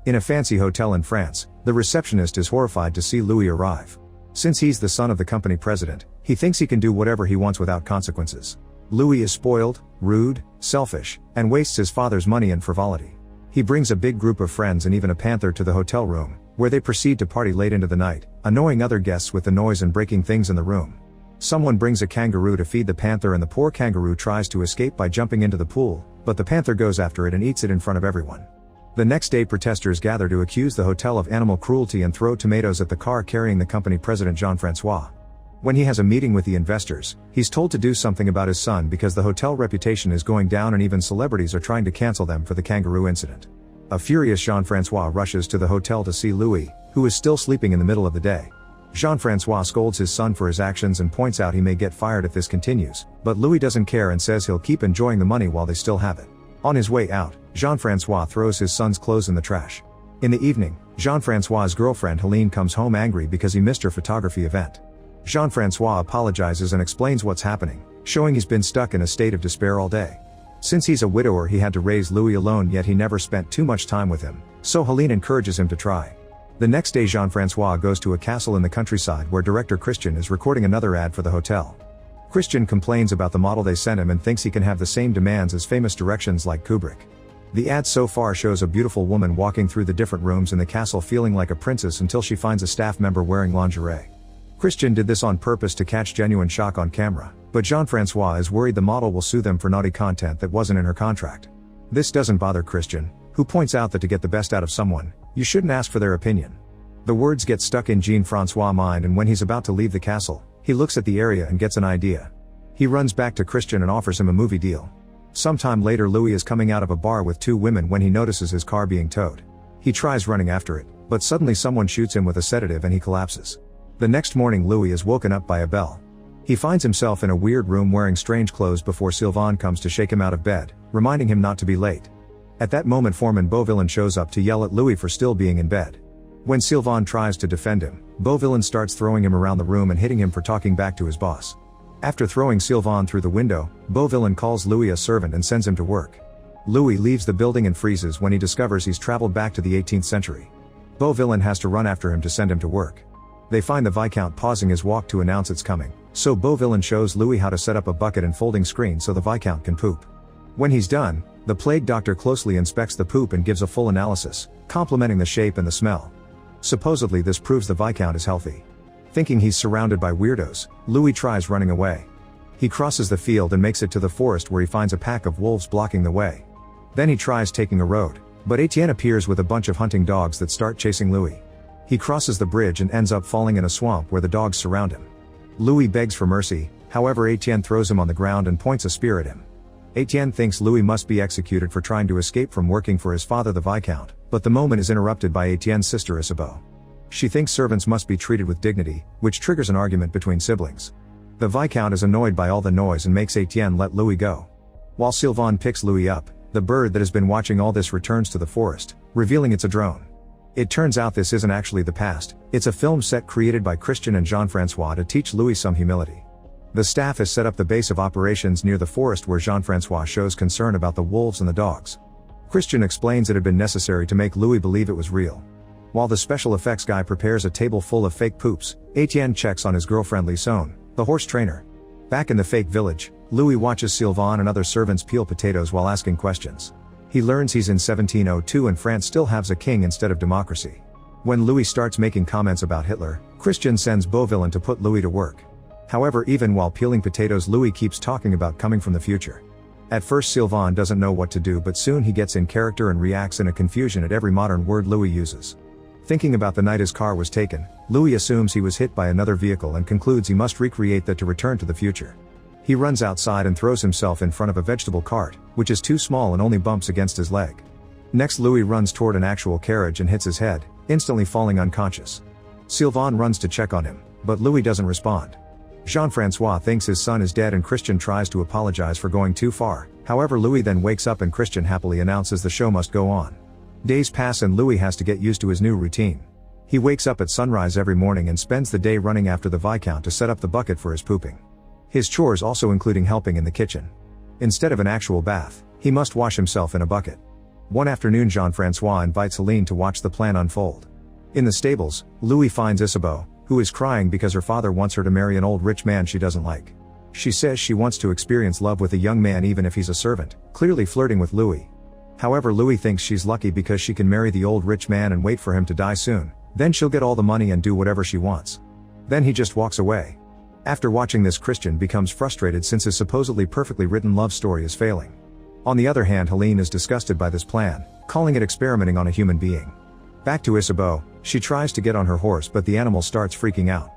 In a fancy hotel in France, the receptionist is horrified to see Louis arrive. Since he's the son of the company president, he thinks he can do whatever he wants without consequences. Louis is spoiled, rude, selfish, and wastes his father's money in frivolity. He brings a big group of friends and even a panther to the hotel room, where they proceed to party late into the night, annoying other guests with the noise and breaking things in the room. Someone brings a kangaroo to feed the panther and the poor kangaroo tries to escape by jumping into the pool, but the panther goes after it and eats it in front of everyone. The next day protesters gather to accuse the hotel of animal cruelty and throw tomatoes at the car carrying the company president Jean-Francois. When he has a meeting with the investors, he's told to do something about his son because the hotel reputation is going down and even celebrities are trying to cancel them for the kangaroo incident. A furious Jean-Francois rushes to the hotel to see Louis, who is still sleeping in the middle of the day. Jean-Francois scolds his son for his actions and points out he may get fired if this continues, but Louis doesn't care and says he'll keep enjoying the money while they still have it. On his way out, Jean-Francois throws his son's clothes in the trash. In the evening, Jean-Francois's girlfriend Helene comes home angry because he missed her photography event. Jean-Francois apologizes and explains what's happening, showing he's been stuck in a state of despair all day. Since he's a widower, he had to raise Louis alone, yet he never spent too much time with him, so Helene encourages him to try. The next day Jean-Francois goes to a castle in the countryside where director Christian is recording another ad for the hotel. Christian complains about the model they sent him and thinks he can have the same demands as famous directions like Kubrick. The ad so far shows a beautiful woman walking through the different rooms in the castle feeling like a princess until she finds a staff member wearing lingerie. Christian did this on purpose to catch genuine shock on camera, but Jean-Francois is worried the model will sue them for naughty content that wasn't in her contract. This doesn't bother Christian, who points out that to get the best out of someone, you shouldn't ask for their opinion. The words get stuck in Jean-Francois' mind, and when he's about to leave the castle, he looks at the area and gets an idea. He runs back to Christian and offers him a movie deal. Sometime later Louis is coming out of a bar with two women when he notices his car being towed. He tries running after it, but suddenly someone shoots him with a sedative and he collapses. The next morning Louis is woken up by a bell. He finds himself in a weird room wearing strange clothes before Sylvain comes to shake him out of bed, reminding him not to be late. At that moment Foreman Beauvillain shows up to yell at Louis for still being in bed. When Sylvain tries to defend him, Beauvillain starts throwing him around the room and hitting him for talking back to his boss. After throwing Sylvain through the window, Beauvillain calls Louis a servant and sends him to work. Louis leaves the building and freezes when he discovers he's traveled back to the 18th century. Beauvillain has to run after him to send him to work. They find the Viscount pausing his walk to announce it's coming, so Beauvillain shows Louis how to set up a bucket and folding screen so the Viscount can poop. When he's done, the plague doctor closely inspects the poop and gives a full analysis, complimenting the shape and the smell. Supposedly this proves the Viscount is healthy. Thinking he's surrounded by weirdos, Louis tries running away. He crosses the field and makes it to the forest where he finds a pack of wolves blocking the way. Then he tries taking a road, but Etienne appears with a bunch of hunting dogs that start chasing Louis. He crosses the bridge and ends up falling in a swamp where the dogs surround him. Louis begs for mercy, however Etienne throws him on the ground and points a spear at him. Etienne thinks Louis must be executed for trying to escape from working for his father the Viscount, but the moment is interrupted by Etienne's sister Isabeau. She thinks servants must be treated with dignity, which triggers an argument between siblings. The Viscount is annoyed by all the noise and makes Etienne let Louis go. While Sylvain picks Louis up, the bird that has been watching all this returns to the forest, revealing it's a drone. It turns out this isn't actually the past, it's a film set created by Christian and Jean-Francois to teach Louis some humility. The staff has set up the base of operations near the forest where Jean-Francois shows concern about the wolves and the dogs. Christian explains it had been necessary to make Louis believe it was real. While the special effects guy prepares a table full of fake poops, Etienne checks on his girlfriend Lison, the horse trainer. Back in the fake village, Louis watches Sylvain and other servants peel potatoes while asking questions. He learns he's in 1702 and France still has a king instead of democracy. When Louis starts making comments about Hitler, Christian sends Beauvillain to put Louis to work. However, even while peeling potatoes, Louis keeps talking about coming from the future. At first Sylvain doesn't know what to do, but soon he gets in character and reacts in a confusion at every modern word Louis uses. Thinking about the night his car was taken, Louis assumes he was hit by another vehicle and concludes he must recreate that to return to the future. He runs outside and throws himself in front of a vegetable cart, which is too small and only bumps against his leg. Next Louis runs toward an actual carriage and hits his head, instantly falling unconscious. Sylvain runs to check on him, but Louis doesn't respond. Jean-Francois thinks his son is dead and Christian tries to apologize for going too far, however Louis then wakes up and Christian happily announces the show must go on. Days pass and Louis has to get used to his new routine. He wakes up at sunrise every morning and spends the day running after the Viscount to set up the bucket for his pooping. His chores also including helping in the kitchen. Instead of an actual bath, he must wash himself in a bucket. One afternoon Jean-Francois invites Helene to watch the plan unfold. In the stables, Louis finds Isabeau, who is crying because her father wants her to marry an old rich man she doesn't like. She says she wants to experience love with a young man even if he's a servant, clearly flirting with Louis. However, Louis thinks she's lucky because she can marry the old rich man and wait for him to die soon, then she'll get all the money and do whatever she wants. Then he just walks away. After watching this, Christian becomes frustrated since his supposedly perfectly written love story is failing. On the other hand, Helene is disgusted by this plan, calling it experimenting on a human being. Back to Isabeau, she tries to get on her horse but the animal starts freaking out.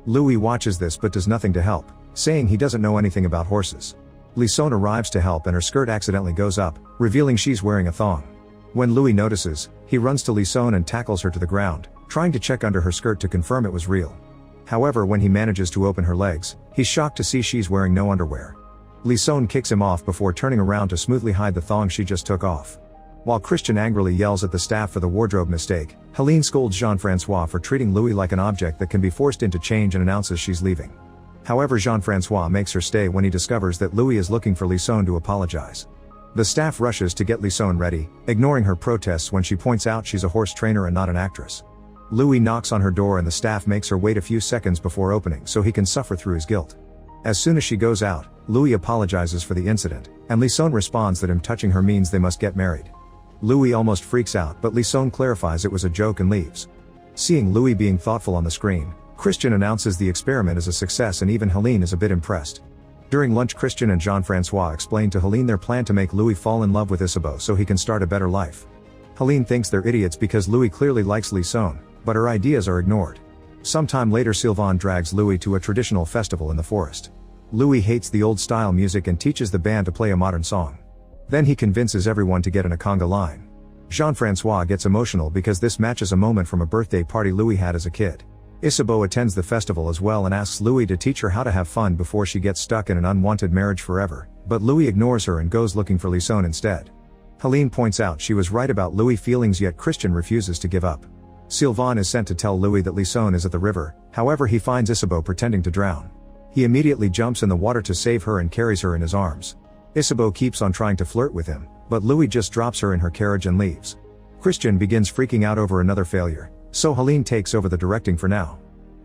Louis watches this but does nothing to help, saying he doesn't know anything about horses. Lysone arrives to help and her skirt accidentally goes up, revealing she's wearing a thong. When Louis notices, he runs to Lysone and tackles her to the ground, trying to check under her skirt to confirm it was real. However, when he manages to open her legs, he's shocked to see she's wearing no underwear. Lysone kicks him off before turning around to smoothly hide the thong she just took off. While Christian angrily yells at the staff for the wardrobe mistake, Helene scolds Jean-Francois for treating Louis like an object that can be forced into change and announces she's leaving. However, Jean-Francois makes her stay when he discovers that Louis is looking for Lysone to apologize. The staff rushes to get Lysone ready, ignoring her protests when she points out she's a horse trainer and not an actress. Louis knocks on her door and the staff makes her wait a few seconds before opening so he can suffer through his guilt. As soon as she goes out, Louis apologizes for the incident, and Lysone responds that him touching her means they must get married. Louis almost freaks out but Lysone clarifies it was a joke and leaves. Seeing Louis being thoughtful on the screen, Christian announces the experiment is a success and even Helene is a bit impressed. During lunch, Christian and Jean-Francois explain to Helene their plan to make Louis fall in love with Isabeau so he can start a better life. Helene thinks they're idiots because Louis clearly likes Lysone, but her ideas are ignored. Sometime later, Sylvain drags Louis to a traditional festival in the forest. Louis hates the old-style music and teaches the band to play a modern song. Then he convinces everyone to get in a conga line. Jean-Francois gets emotional because this matches a moment from a birthday party Louis had as a kid. Isabeau attends the festival as well and asks Louis to teach her how to have fun before she gets stuck in an unwanted marriage forever, but Louis ignores her and goes looking for Lysone instead. Helene points out she was right about Louis' feelings, yet Christian refuses to give up. Sylvain is sent to tell Louis that Lysone is at the river, however he finds Isabeau pretending to drown. He immediately jumps in the water to save her and carries her in his arms. Isabeau keeps on trying to flirt with him, but Louis just drops her in her carriage and leaves. Christian begins freaking out over another failure, so Helene takes over the directing for now.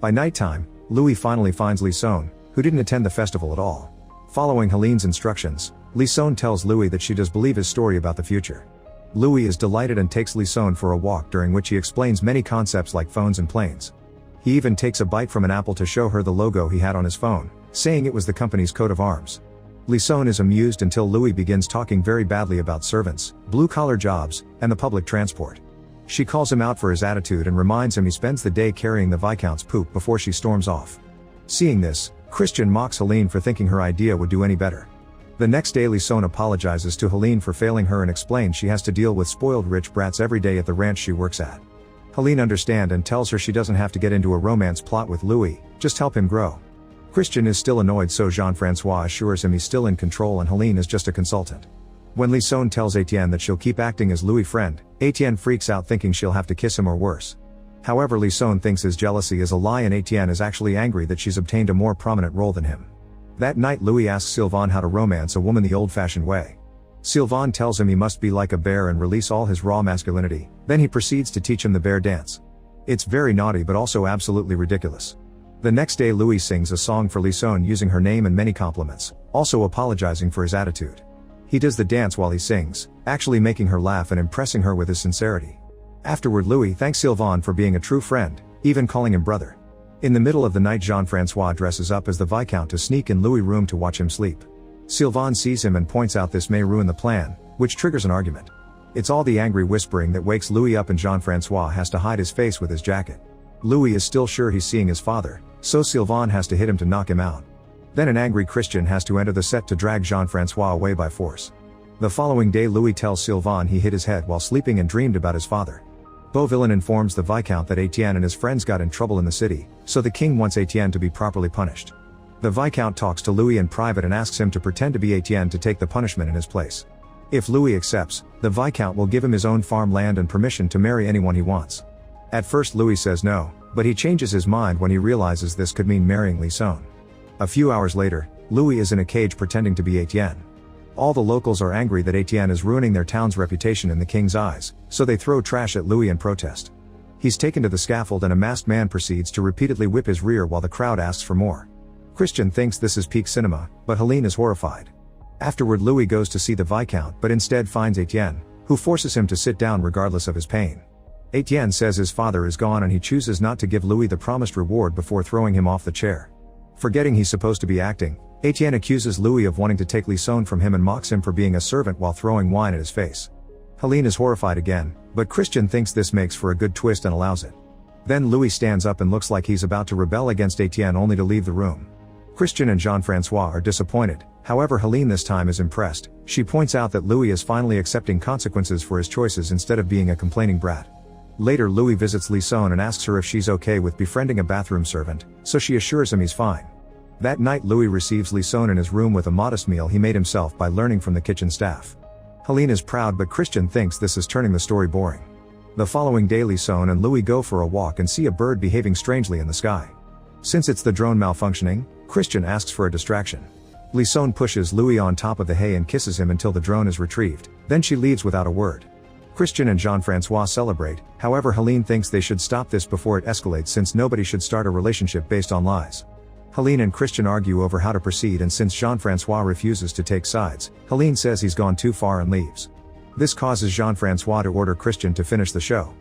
By nighttime, Louis finally finds Lysone, who didn't attend the festival at all. Following Helene's instructions, Lysone tells Louis that she does believe his story about the future. Louis is delighted and takes Lysone for a walk, during which he explains many concepts like phones and planes. He even takes a bite from an apple to show her the logo he had on his phone, saying it was the company's coat of arms. Lysone is amused until Louis begins talking very badly about servants, blue-collar jobs, and the public transport. She calls him out for his attitude and reminds him he spends the day carrying the Viscount's poop before she storms off. Seeing this, Christian mocks Helene for thinking her idea would do any better. The next day, Lysone apologizes to Helene for failing her and explains she has to deal with spoiled rich brats every day at the ranch she works at. Helene understands and tells her she doesn't have to get into a romance plot with Louis, just help him grow. Christian is still annoyed, so Jean-Francois assures him he's still in control and Helene is just a consultant. When Lysone tells Etienne that she'll keep acting as Louis' friend, Etienne freaks out thinking she'll have to kiss him or worse. However, Lysone thinks his jealousy is a lie and Etienne is actually angry that she's obtained a more prominent role than him. That night, Louis asks Sylvain how to romance a woman the old-fashioned way. Sylvain tells him he must be like a bear and release all his raw masculinity, then he proceeds to teach him the bear dance. It's very naughty but also absolutely ridiculous. The next day, Louis sings a song for Lysone using her name and many compliments, also apologizing for his attitude. He does the dance while he sings, actually making her laugh and impressing her with his sincerity. Afterward, Louis thanks Sylvain for being a true friend, even calling him brother. In the middle of the night, Jean-Francois dresses up as the Viscount to sneak in Louis' room to watch him sleep. Sylvain sees him and points out this may ruin the plan, which triggers an argument. It's all the angry whispering that wakes Louis up and Jean-Francois has to hide his face with his jacket. Louis is still sure he's seeing his father, so Sylvain has to hit him to knock him out. Then an angry Christian has to enter the set to drag Jean-Francois away by force. The following day, Louis tells Sylvain he hit his head while sleeping and dreamed about his father. Beauvillain informs the Viscount that Etienne and his friends got in trouble in the city, so the king wants Etienne to be properly punished. The Viscount talks to Louis in private and asks him to pretend to be Etienne to take the punishment in his place. If Louis accepts, the Viscount will give him his own farmland and permission to marry anyone he wants. At first, Louis says no, but he changes his mind when he realizes this could mean marrying Lysone. A few hours later, Louis is in a cage pretending to be Etienne. All the locals are angry that Etienne is ruining their town's reputation in the king's eyes, so they throw trash at Louis in protest. He's taken to the scaffold and a masked man proceeds to repeatedly whip his rear while the crowd asks for more. Christian thinks this is peak cinema, but Helene is horrified. Afterward, Louis goes to see the Viscount but instead finds Etienne, who forces him to sit down regardless of his pain. Etienne says his father is gone and he chooses not to give Louis the promised reward before throwing him off the chair. Forgetting he's supposed to be acting, Etienne accuses Louis of wanting to take Lison from him and mocks him for being a servant while throwing wine at his face. Helene is horrified again, but Christian thinks this makes for a good twist and allows it. Then Louis stands up and looks like he's about to rebel against Etienne only to leave the room. Christian and Jean-Francois are disappointed, however Helene this time is impressed. She points out that Louis is finally accepting consequences for his choices instead of being a complaining brat. Later Louis visits Lison and asks her if she's okay with befriending a bathroom servant, so she assures him he's fine. That night Louis receives Lison in his room with a modest meal he made himself by learning from the kitchen staff. Helene is proud but Christian thinks this is turning the story boring. The following day Lison and Louis go for a walk and see a bird behaving strangely in the sky. Since it's the drone malfunctioning, Christian asks for a distraction. Lison pushes Louis on top of the hay and kisses him until the drone is retrieved, then she leaves without a word. Christian and Jean-Francois celebrate, however Helene thinks they should stop this before it escalates since nobody should start a relationship based on lies. Helene and Christian argue over how to proceed and since Jean-Francois refuses to take sides, Helene says he's gone too far and leaves. This causes Jean-Francois to order Christian to finish the show.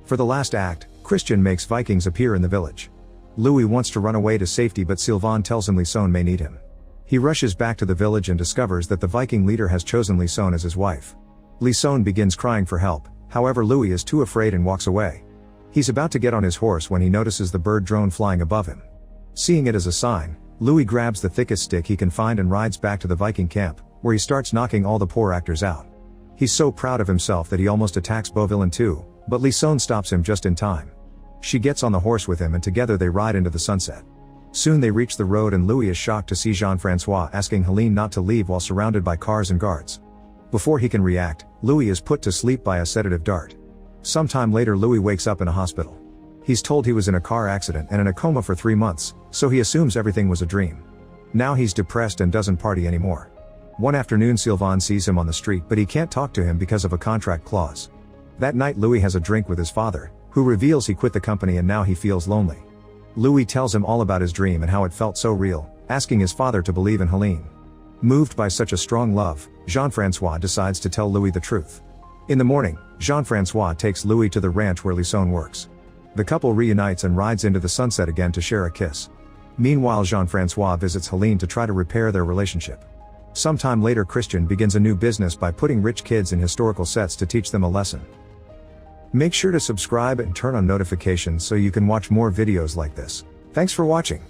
For the last act, Christian makes Vikings appear in the village. Louis wants to run away to safety but Sylvain tells him Lison may need him. He rushes back to the village and discovers that the Viking leader has chosen Lison as his wife. Lison begins crying for help, however Louis is too afraid and walks away. He's about to get on his horse when he notices the bird drone flying above him. Seeing it as a sign, Louis grabs the thickest stick he can find and rides back to the Viking camp, where he starts knocking all the poor actors out. He's so proud of himself that he almost attacks Beauvillain too, but Lison stops him just in time. She gets on the horse with him and together they ride into the sunset. Soon they reach the road and Louis is shocked to see Jean-Francois asking Helene not to leave while surrounded by cars and guards. Before he can react, Louis is put to sleep by a sedative dart. Sometime later Louis wakes up in a hospital. He's told he was in a car accident and in a coma for 3 months, so he assumes everything was a dream. Now he's depressed and doesn't party anymore. One afternoon Sylvain sees him on the street but he can't talk to him because of a contract clause. That night Louis has a drink with his father, who reveals he quit the company and now he feels lonely. Louis tells him all about his dream and how it felt so real, asking his father to believe in Helene. Moved by such a strong love, Jean-Francois decides to tell Louis the truth. In the morning, Jean-Francois takes Louis to the ranch where Lison works. The couple reunites and rides into the sunset again to share a kiss. Meanwhile Jean-Francois visits Helene to try to repair their relationship. Sometime later Christian begins a new business by putting rich kids in historical sets to teach them a lesson. Make sure to subscribe and turn on notifications so you can watch more videos like this. Thanks for watching.